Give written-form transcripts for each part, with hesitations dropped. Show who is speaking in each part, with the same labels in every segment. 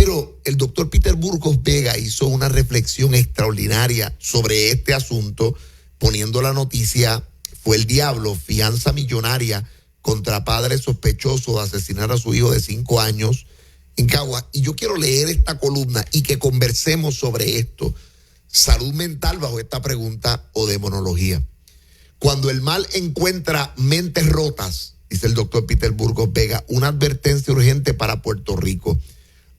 Speaker 1: Pero el doctor Peter Burgos Vega hizo una reflexión extraordinaria sobre este asunto, poniendo la noticia: fue el diablo, fianza millonaria contra padre sospechoso de asesinar a su hijo de 5 años en Cagua. Y yo quiero leer esta columna y que conversemos sobre esto. Salud mental bajo esta pregunta o demonología. Cuando el mal encuentra mentes rotas, dice el doctor Peter Burgos Vega, una advertencia urgente para Puerto Rico.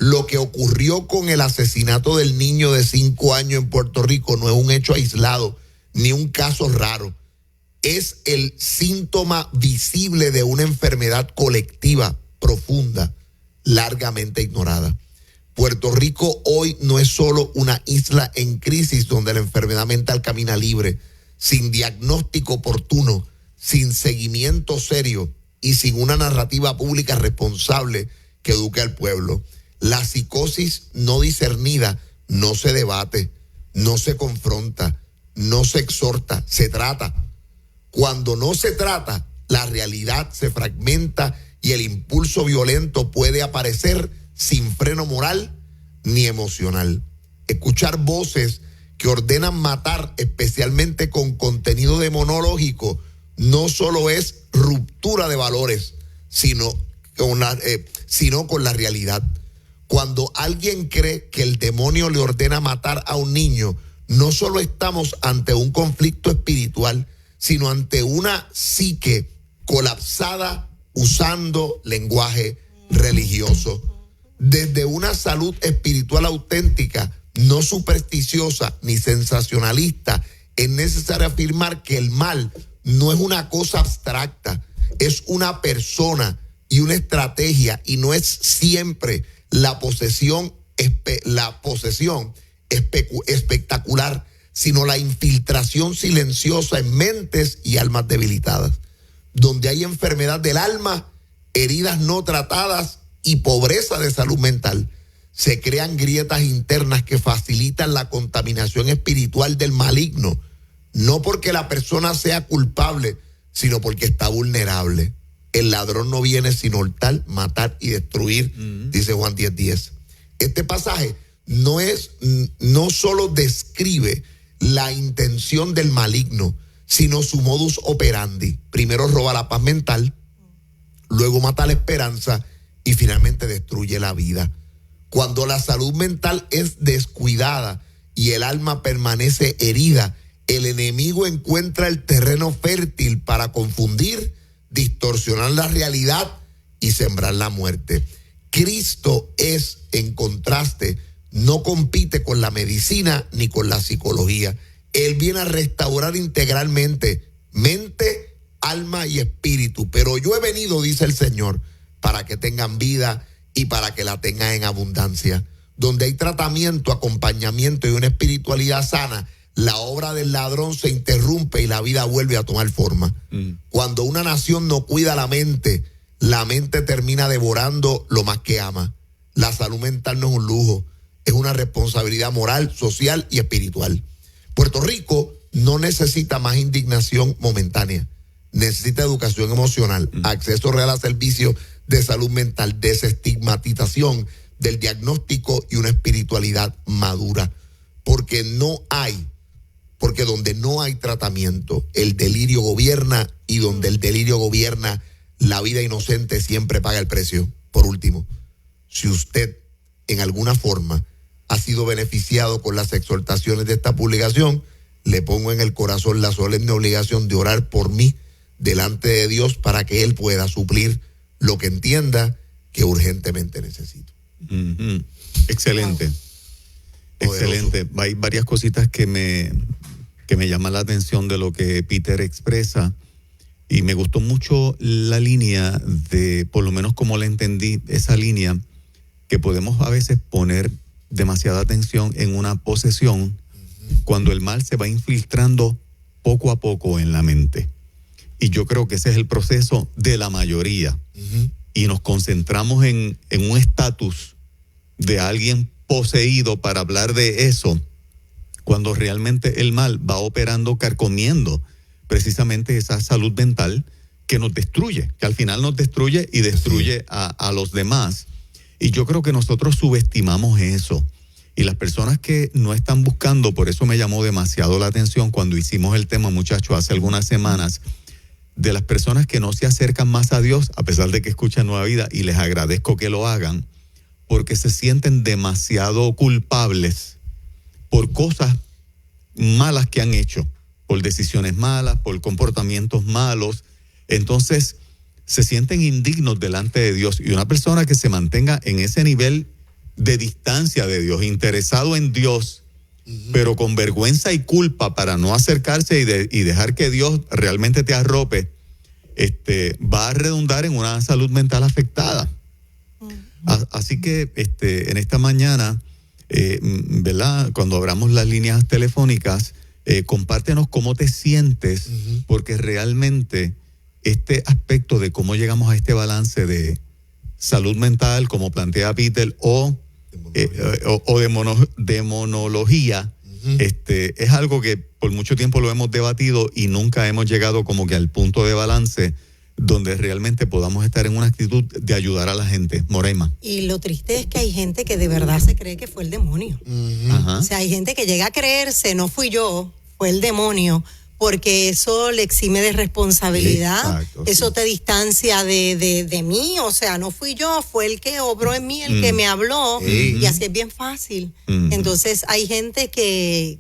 Speaker 1: Lo que ocurrió con el asesinato del niño de 5 años en Puerto Rico no es un hecho aislado, ni un caso raro. Es el síntoma visible de una enfermedad colectiva profunda, largamente ignorada. Puerto Rico hoy no es solo una isla en crisis donde la enfermedad mental camina libre, sin diagnóstico oportuno, sin seguimiento serio y sin una narrativa pública responsable que eduque al pueblo. La psicosis no discernida no se debate, no se confronta, no se exhorta, se trata. Cuando no se trata, la realidad se fragmenta y el impulso violento puede aparecer sin freno moral ni emocional. Escuchar voces que ordenan matar, especialmente con contenido demonológico, no solo es ruptura de valores, sino con la realidad. Cuando alguien cree que el demonio le ordena matar a un niño, no solo estamos ante un conflicto espiritual, sino ante una psique colapsada usando lenguaje religioso. Desde una salud espiritual auténtica, no supersticiosa ni sensacionalista, es necesario afirmar que el mal no es una cosa abstracta, es una persona y una estrategia, y no es siempre la posesión espectacular, sino la infiltración silenciosa en mentes y almas debilitadas. Donde hay enfermedad del alma, heridas no tratadas y pobreza de salud mental, se crean grietas internas que facilitan la contaminación espiritual del maligno, no porque la persona sea culpable, sino porque está vulnerable. El ladrón no viene sino hurtar, matar y destruir, dice Juan 10:10. Este pasaje no solo describe la intención del maligno, sino su modus operandi. Primero roba la paz mental, luego mata la esperanza y finalmente destruye la vida. Cuando la salud mental es descuidada y el alma permanece herida, el enemigo encuentra el terreno fértil para confundir, distorsionar la realidad y sembrar la muerte. Cristo es, en contraste, no compite con la medicina ni con la psicología. Él viene a restaurar integralmente mente, alma y espíritu. Pero yo he venido, dice el Señor, para que tengan vida y para que la tengan en abundancia. Donde hay tratamiento, acompañamiento y una espiritualidad sana, la obra del ladrón se interrumpe y la vida vuelve a tomar forma. Cuando una nación no cuida la mente termina devorando lo más que ama. La salud mental no es un lujo, es una responsabilidad moral, social y espiritual. Puerto Rico no necesita más indignación momentánea, necesita educación emocional, acceso real a servicios de salud mental, desestigmatización del diagnóstico y una espiritualidad madura. Porque donde no hay tratamiento, el delirio gobierna, y donde el delirio gobierna, la vida inocente siempre paga el precio. Por último, si usted en alguna forma ha sido beneficiado con las exhortaciones de esta publicación, le pongo en el corazón la solemne obligación de orar por mí delante de Dios para que Él pueda suplir lo que entienda que urgentemente necesito.
Speaker 2: Excelente. Excelente. Hay varias cositas que me llaman la atención de lo que Peter expresa, y me gustó mucho la línea de, por lo menos como la entendí, esa línea que podemos a veces poner demasiada atención en una posesión cuando el mal se va infiltrando poco a poco en la mente. Y yo creo que ese es el proceso de la mayoría. Y nos concentramos en un estatus de alguien poseído para hablar de eso, cuando realmente el mal va operando, carcomiendo precisamente esa salud mental que nos destruye, que al final nos destruye y destruye a los demás. Y yo creo que nosotros subestimamos eso. Y las personas que no están buscando, por eso me llamó demasiado la atención cuando hicimos el tema, muchachos, hace algunas semanas, de las personas que no se acercan más a Dios, a pesar de que escuchan Nueva Vida, y les agradezco que lo hagan, porque se sienten demasiado culpables por cosas malas que han hecho, por decisiones malas, por comportamientos malos. Entonces, se sienten indignos delante de Dios. Y una persona que se mantenga en ese nivel de distancia de Dios, interesado en Dios, pero con vergüenza y culpa para no acercarse y dejar que Dios realmente te arrope, va a redundar en una salud mental afectada. Así que en esta mañana, ¿verdad? Cuando abramos las líneas telefónicas, compártenos cómo te sientes, porque realmente este aspecto de cómo llegamos a este balance de salud mental, como plantea Peter, o demonología, es algo que por mucho tiempo lo hemos debatido y nunca hemos llegado como que al punto de balance donde realmente podamos estar en una actitud de ayudar a la gente. Moreima.
Speaker 3: Y lo triste es que hay gente que de verdad se cree que fue el demonio. O sea, hay gente que llega a creerse, no fui yo, fue el demonio, porque eso le exime de responsabilidad. Exacto, eso sí. Te distancia de mí, o sea, no fui yo, fue el que obró en mí, el que me habló, y así es bien fácil. Entonces hay gente que,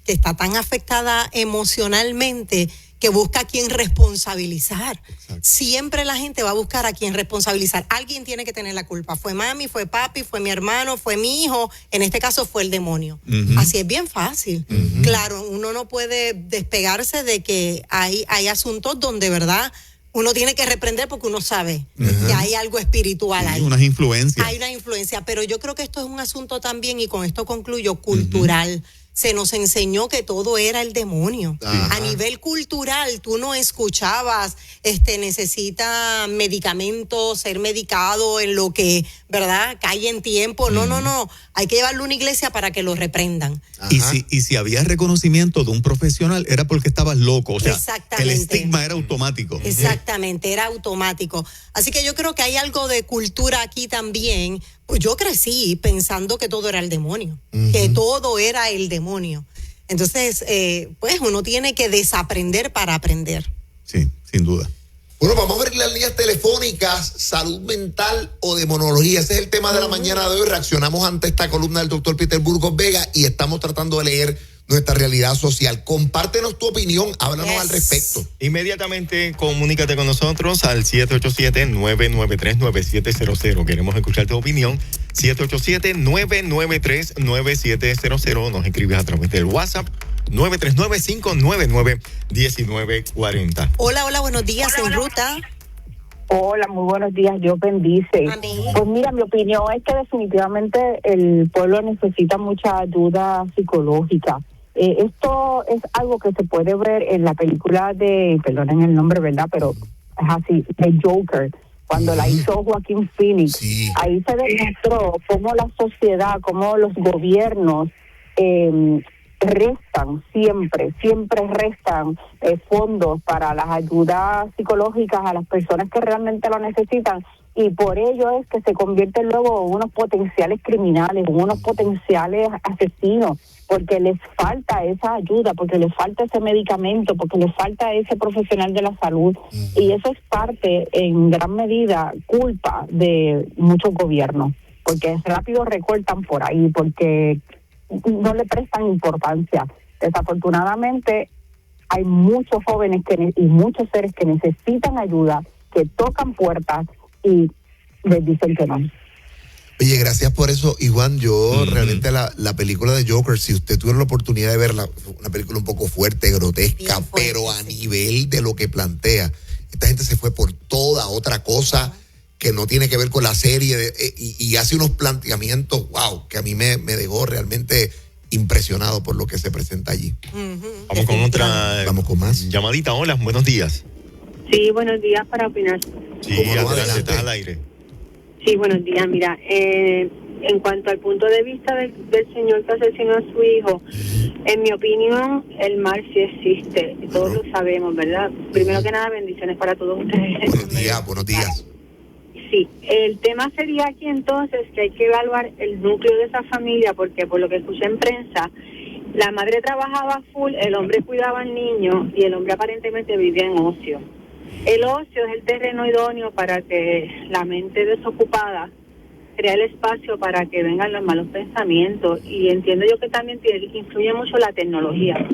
Speaker 3: que está tan afectada emocionalmente que busca a quien responsabilizar. Exacto. Siempre la gente va a buscar a quien responsabilizar. Alguien tiene que tener la culpa. Fue mami, fue papi, fue mi hermano, fue mi hijo. En este caso fue el demonio. Así es bien fácil. Claro, uno no puede despegarse de que hay asuntos donde, ¿verdad?, uno tiene que reprender porque uno sabe que hay algo espiritual ahí.
Speaker 2: Unas influencias.
Speaker 3: Hay una influencia, pero yo creo que esto es un asunto también, y con esto concluyo, cultural. Se nos enseñó que todo era el demonio. A nivel cultural, tú no escuchabas, necesita medicamentos, ser medicado en lo que, ¿verdad?, cae en tiempo. No. Hay que llevarlo a una iglesia para que lo reprendan.
Speaker 2: Y si había reconocimiento de un profesional, era porque estabas loco. O sea, el estigma era automático.
Speaker 3: Exactamente, era automático. Así que yo creo que hay algo de cultura aquí también. Pues yo crecí pensando que todo era el demonio, que todo era el demonio. Entonces, pues uno tiene que desaprender para aprender.
Speaker 2: Sí, sin duda.
Speaker 1: Bueno, vamos a ver las líneas telefónicas, salud mental o demonología. Ese es el tema de la mañana de hoy. Reaccionamos ante esta columna del doctor Peter Burgos Vega y estamos tratando de leer nuestra realidad social. Compártenos tu opinión, háblanos al respecto.
Speaker 4: Inmediatamente comunícate con nosotros al 787-993-9700. Queremos escuchar tu opinión. 787-993-9700. Nos escribes a través del WhatsApp 939-599-1940.
Speaker 3: Hola, buenos días, en ruta.
Speaker 5: Hola, muy buenos días, Dios bendice.
Speaker 3: Amén.
Speaker 5: Pues mira, mi opinión es que definitivamente el pueblo necesita mucha ayuda psicológica. Esto es algo que se puede ver en la película perdonen el nombre, ¿verdad? Pero es así, de Joker, cuando la hizo Joaquín Phoenix.
Speaker 1: Sí.
Speaker 5: Ahí se demostró cómo la sociedad, cómo los gobiernos siempre restan fondos para las ayudas psicológicas a las personas que realmente lo necesitan, y por ello es que se convierten luego en unos potenciales criminales, en unos potenciales asesinos, porque les falta esa ayuda, porque les falta ese medicamento, porque les falta ese profesional de la salud, y eso es parte, en gran medida, culpa de muchos gobiernos, porque rápido recortan por ahí, porque no le prestan importancia. Desafortunadamente hay muchos jóvenes y muchos seres que necesitan ayuda, que tocan puertas y les dicen que no.
Speaker 1: Oye, gracias por eso. Y Juan, yo realmente la película de Joker, si usted tuviera la oportunidad de verla, una película un poco fuerte, grotesca, pero a nivel de lo que plantea, esta gente se fue por toda otra cosa que no tiene que ver con la serie, y hace unos planteamientos, wow, que a mí me dejó realmente impresionado por lo que se presenta allí.
Speaker 4: Vamos con otra.
Speaker 1: Vamos con más
Speaker 4: llamadita. Hola, buenos días.
Speaker 6: Sí, buenos días, para opinar.
Speaker 4: Sí, adelante, estás al aire.
Speaker 6: Sí, buenos días. Mira, en cuanto al punto de vista del señor que asesinó a su hijo, en mi opinión, el mal sí existe. Todos lo sabemos, ¿verdad? Primero que nada, bendiciones para todos ustedes.
Speaker 1: Buenos días.
Speaker 6: Sí, el tema sería aquí entonces que hay que evaluar el núcleo de esa familia, porque por lo que escuché en prensa, la madre trabajaba full, el hombre cuidaba al niño y el hombre aparentemente vivía en ocio. El ocio es el terreno idóneo para que la mente desocupada crea el espacio para que vengan los malos pensamientos, y entiendo yo que también influye mucho la tecnología,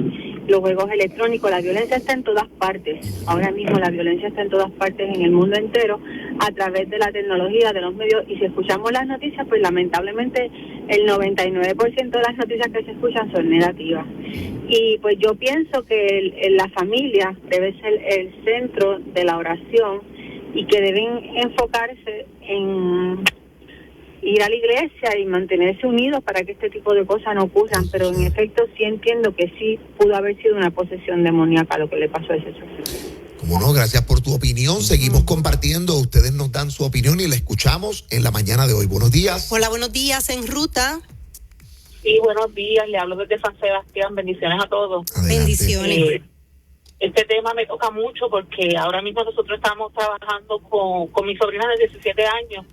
Speaker 6: los juegos electrónicos. La violencia está en todas partes, ahora mismo la violencia está en todas partes en el mundo entero a través de la tecnología, de los medios, y si escuchamos las noticias, pues lamentablemente el 99% de las noticias que se escuchan son negativas. Y pues yo pienso que la familia debe ser el centro de la oración y que deben enfocarse en ir a la iglesia y mantenerse unidos para que este tipo de cosas no ocurran, pero en efecto sí entiendo que sí pudo haber sido una posesión demoníaca lo que le pasó a ese sujeto.
Speaker 1: Como no, gracias por tu opinión. Seguimos compartiendo. Ustedes nos dan su opinión y la escuchamos en la mañana de hoy. Buenos días.
Speaker 3: Hola, buenos días. En ruta.
Speaker 7: Sí, buenos días. Le hablo desde San Sebastián. Bendiciones a todos.
Speaker 1: Adelante.
Speaker 3: Bendiciones.
Speaker 7: Este tema me toca mucho porque ahora mismo nosotros estamos trabajando con mi sobrina de 17 años.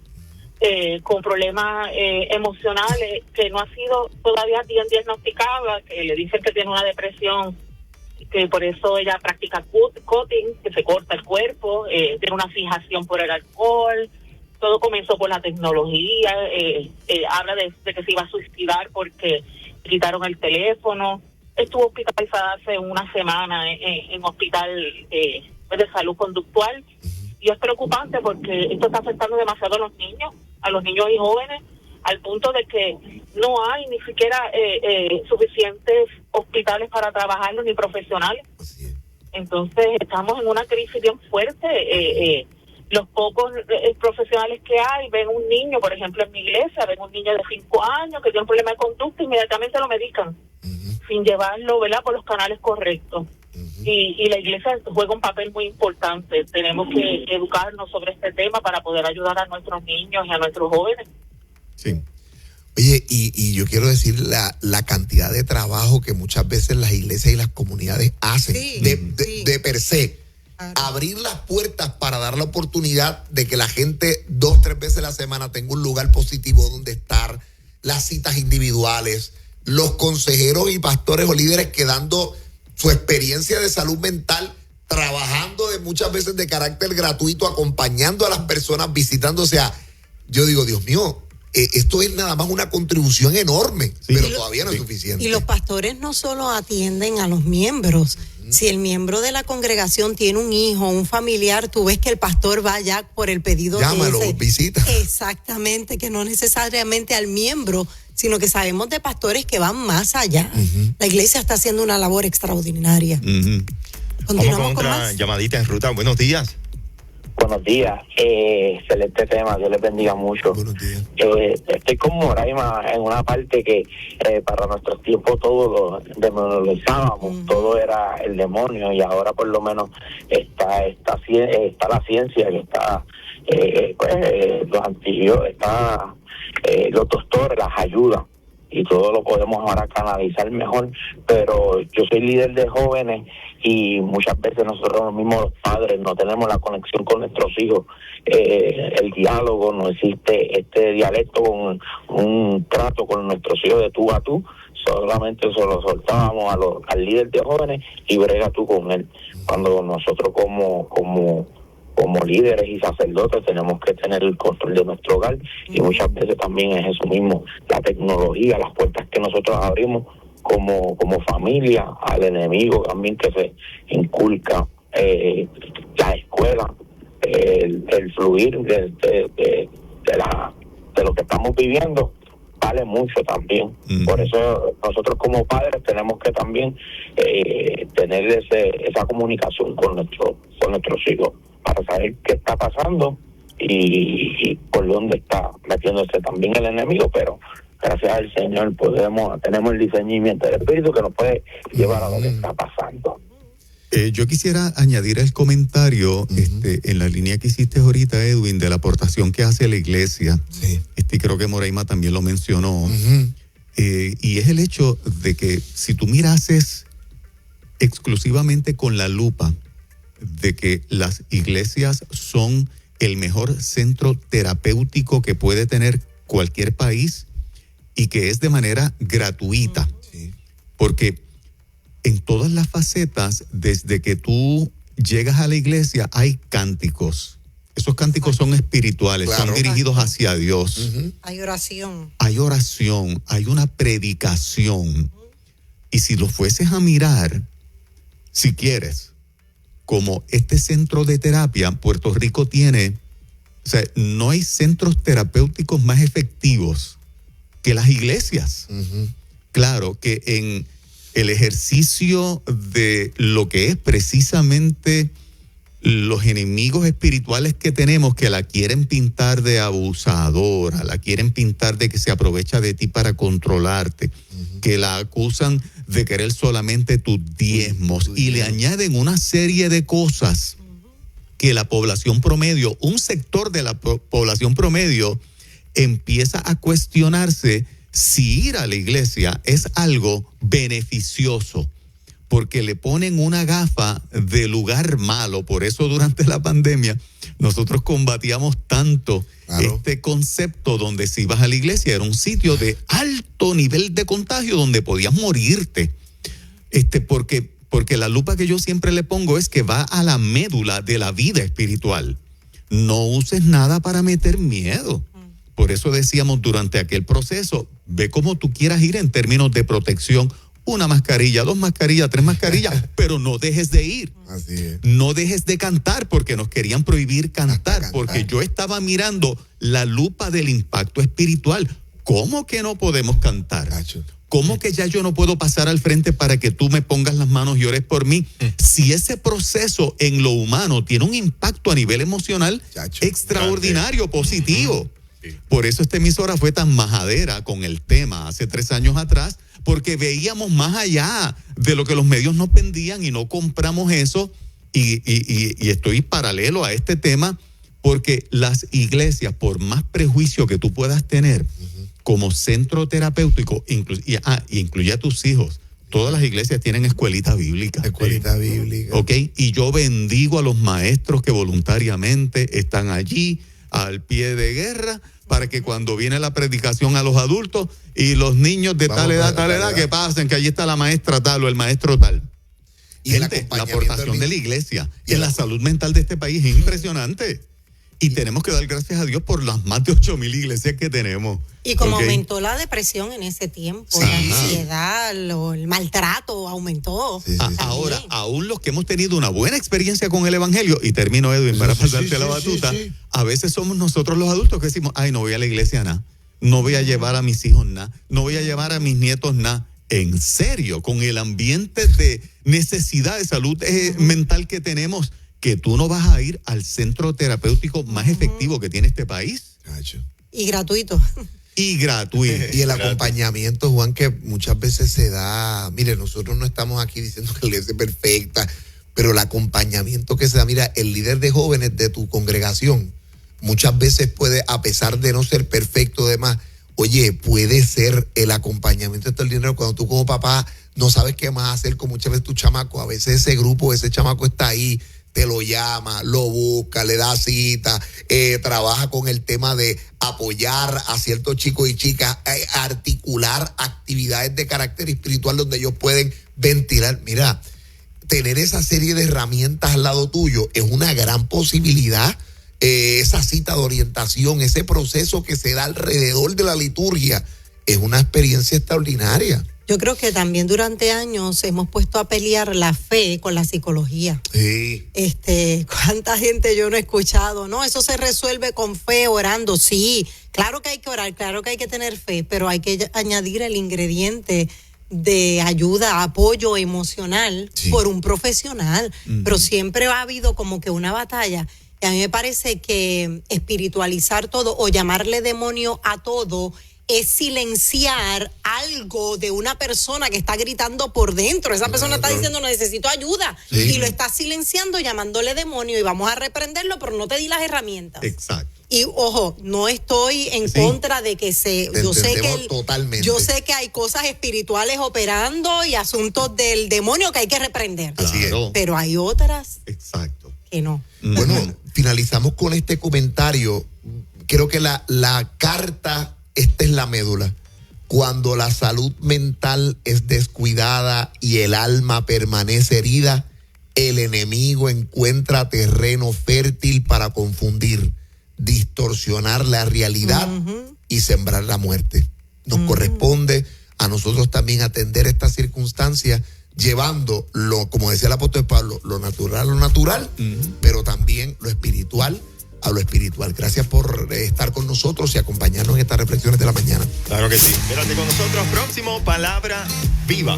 Speaker 7: Con problemas emocionales que no ha sido todavía bien diagnosticada, que le dicen que tiene una depresión, que por eso ella practica cutting, que se corta el cuerpo, tiene una fijación por el alcohol. Todo comenzó por la tecnología, habla de que se iba a suicidar porque quitaron el teléfono. Estuvo hospitalizada hace una semana en hospital de salud conductual. Y es preocupante porque esto está afectando demasiado a los niños y jóvenes, al punto de que no hay ni siquiera suficientes hospitales para trabajarlos ni profesionales. Entonces estamos en una crisis bien fuerte. Los pocos profesionales que hay ven un niño, por ejemplo en mi iglesia, ven un niño de 5 años que tiene un problema de conducta, inmediatamente lo medican, sin llevarlo, ¿verdad?, por los canales correctos. Y la iglesia juega un papel muy importante. Tenemos que educarnos sobre este tema para poder ayudar a nuestros niños y a nuestros jóvenes.
Speaker 2: Sí.
Speaker 1: Oye, y yo quiero decir la cantidad de trabajo que muchas veces las iglesias y las comunidades hacen de per se. Abrir las puertas para dar la oportunidad de que la gente 2-3 veces a la semana tenga un lugar positivo donde estar, las citas individuales, los consejeros y pastores o líderes que dando su experiencia de salud mental, trabajando de muchas veces de carácter gratuito, acompañando a las personas, visitando. O sea, yo digo, Dios mío, esto es nada más una contribución enorme, pero todavía no es suficiente.
Speaker 3: Y los pastores no solo atienden a los miembros. Si el miembro de la congregación tiene un hijo, un familiar, tú ves que el pastor va ya por el pedido.
Speaker 1: Llámalo, visita.
Speaker 3: Exactamente, que no necesariamente al miembro, sino que sabemos de pastores que van más allá. La iglesia está haciendo una labor extraordinaria.
Speaker 4: Continuamos con otra llamadita en ruta. Buenos días.
Speaker 8: Buenos días. Excelente tema. Dios les bendiga mucho.
Speaker 1: Buenos días.
Speaker 8: Estoy con Moraima en una parte que para nuestros tiempos todo lo demonizábamos, todo era el demonio, y ahora por lo menos está la ciencia, que está los antibióticos, los doctores las ayudan, y todo lo podemos ahora canalizar mejor. Pero yo soy líder de jóvenes y muchas veces nosotros los mismos los padres no tenemos la conexión con nuestros hijos, el diálogo, no existe este dialecto, con un trato con nuestros hijos de tú a tú. Solamente se lo soltábamos al líder de jóvenes y brega tú con él, cuando nosotros como líderes y sacerdotes tenemos que tener el control de nuestro hogar. Y muchas veces también es eso mismo, la tecnología, las puertas que nosotros abrimos como familia al enemigo también, que se inculca la escuela, el fluir de lo que estamos viviendo vale mucho también. Por eso nosotros como padres tenemos que también tener esa comunicación con nuestros hijos, para saber qué está pasando y por dónde está metiéndose también el enemigo. Pero gracias al Señor tenemos el discernimiento del Espíritu que nos puede llevar a lo que está pasando.
Speaker 2: Yo quisiera añadir el comentario en la línea que hiciste ahorita, Edwin, de la aportación que hace la iglesia.
Speaker 1: Sí.
Speaker 2: Y creo que Moraima también lo mencionó. Y es el hecho de que si tú mirases exclusivamente con la lupa de que las iglesias son el mejor centro terapéutico que puede tener cualquier país y que es de manera gratuita.
Speaker 1: Sí.
Speaker 2: Porque en todas las facetas, desde que tú llegas a la iglesia, hay cánticos. Esos cánticos son espirituales,
Speaker 1: claro,
Speaker 2: son dirigidos hacia Dios.
Speaker 1: Uh-huh.
Speaker 3: Hay oración.
Speaker 2: Hay oración, hay una predicación. Y si lo fueses a mirar, si quieres, como este centro de terapia, Puerto Rico tiene, o sea, no hay centros terapéuticos más efectivos que las iglesias.
Speaker 1: Uh-huh.
Speaker 2: Claro que en el ejercicio de lo que es precisamente los enemigos espirituales que tenemos, que la quieren pintar de abusadora, la quieren pintar de que se aprovecha de ti para controlarte, uh-huh, que la acusan de querer solamente tus diezmos, y le añaden una serie de cosas que la población promedio, un sector de la población promedio, empieza a cuestionarse si ir a la iglesia es algo beneficioso, porque le ponen una gafa de lugar malo. Por eso durante la pandemia nosotros combatíamos tanto este concepto donde si ibas a la iglesia era un sitio de alto nivel de contagio donde podías morirte. Porque la lupa que yo siempre le pongo es que va a la médula de la vida espiritual. No uses nada para meter miedo. Por eso decíamos durante aquel proceso, ve como tú quieras ir en términos de protección. 1 mascarilla, 2 mascarillas, 3 mascarillas, pero no dejes de ir.
Speaker 1: Así es.
Speaker 2: No dejes de cantar, porque nos querían prohibir cantar, porque yo estaba mirando la lupa del impacto espiritual. ¿Cómo que no podemos cantar?
Speaker 1: Cacho.
Speaker 2: ¿Cómo que ya yo no puedo pasar al frente para que tú me pongas las manos y ores por mí? Si ese proceso en lo humano tiene un impacto a nivel emocional extraordinario, positivo. Por eso esta emisora fue tan majadera con el tema hace 3 años atrás, porque veíamos más allá de lo que los medios nos vendían y no compramos eso. Y estoy paralelo a este tema, porque las iglesias, por más prejuicio que tú puedas tener, como centro terapéutico, incluye a tus hijos. Todas las iglesias tienen escuelita bíblica.
Speaker 1: Escuelita bíblica.
Speaker 2: ¿Ok? Y yo bendigo a los maestros que voluntariamente están allí al pie de guerra, para que cuando viene la predicación a los adultos y los niños de tal edad, que pasen, que allí está la maestra tal o el maestro tal.
Speaker 1: Y
Speaker 2: gente, la aportación de la iglesia en la salud mental de este país es impresionante. Y tenemos que dar gracias a Dios por las más de 8,000 iglesias que tenemos.
Speaker 3: Y como aumentó la depresión en ese tiempo, la ansiedad, el maltrato aumentó.
Speaker 2: Ahora, aún los que hemos tenido una buena experiencia con el evangelio, y termino, Edwin, para pasarte la batuta, a veces somos nosotros los adultos que decimos, ay, no voy a la iglesia nada, no voy a llevar a mis hijos nada, no voy a llevar a mis nietos nada. En serio, con el ambiente de necesidad de salud mental que tenemos, que tú no vas a ir al centro terapéutico más efectivo que tiene este país.
Speaker 3: Y gratuito.
Speaker 2: Y gratuito.
Speaker 1: Y el acompañamiento, Juan, que muchas veces se da. Mire, nosotros no estamos aquí diciendo que la iglesia es perfecta, pero el acompañamiento que se da, mira, el líder de jóvenes de tu congregación muchas veces puede, a pesar de no ser perfecto, demás, oye, puede ser el acompañamiento extraordinario cuando tú como papá no sabes qué más hacer con muchas veces tu chamaco. A veces ese grupo, ese chamaco está ahí, te lo llama, lo busca, le da cita, trabaja con el tema de apoyar a ciertos chicos y chicas, articular actividades de carácter espiritual donde ellos pueden ventilar. Mira, tener esa serie de herramientas al lado tuyo es una gran posibilidad. Esa cita de orientación, ese proceso que se da alrededor de la liturgia, es una experiencia extraordinaria.
Speaker 3: Yo creo que también durante años hemos puesto a pelear la fe con la psicología.
Speaker 1: Sí.
Speaker 3: ¿Cuánta gente yo no he escuchado? No, eso se resuelve con fe, orando. Sí, claro que hay que orar, claro que hay que tener fe, pero hay que añadir el ingrediente de ayuda, apoyo emocional por un profesional. Pero siempre ha habido como que una batalla. Y a mí me parece que espiritualizar todo o llamarle demonio a todo es silenciar algo de una persona que está gritando por dentro. Esa persona está diciendo, necesito ayuda. Y lo está silenciando, llamándole demonio, y vamos a reprenderlo, pero no te di las herramientas.
Speaker 2: Exacto.
Speaker 3: Y ojo, no estoy en contra de que yo sé que hay cosas espirituales operando y asuntos del demonio que hay que reprender.
Speaker 2: Claro.
Speaker 3: Pero hay otras
Speaker 2: que no.
Speaker 1: Bueno, finalizamos con este comentario. Creo que la carta, esta es la médula. Cuando la salud mental es descuidada y el alma permanece herida, el enemigo encuentra terreno fértil para confundir, distorsionar la realidad y sembrar la muerte. Nos corresponde a nosotros también atender estas circunstancias, llevando como decía el apóstol Pablo, lo natural a lo natural, pero también lo espiritual a lo espiritual. Gracias por estar con nosotros y acompañarnos en estas reflexiones de la mañana.
Speaker 4: Claro que sí. Quédate con nosotros. Próximo, Palabra Viva.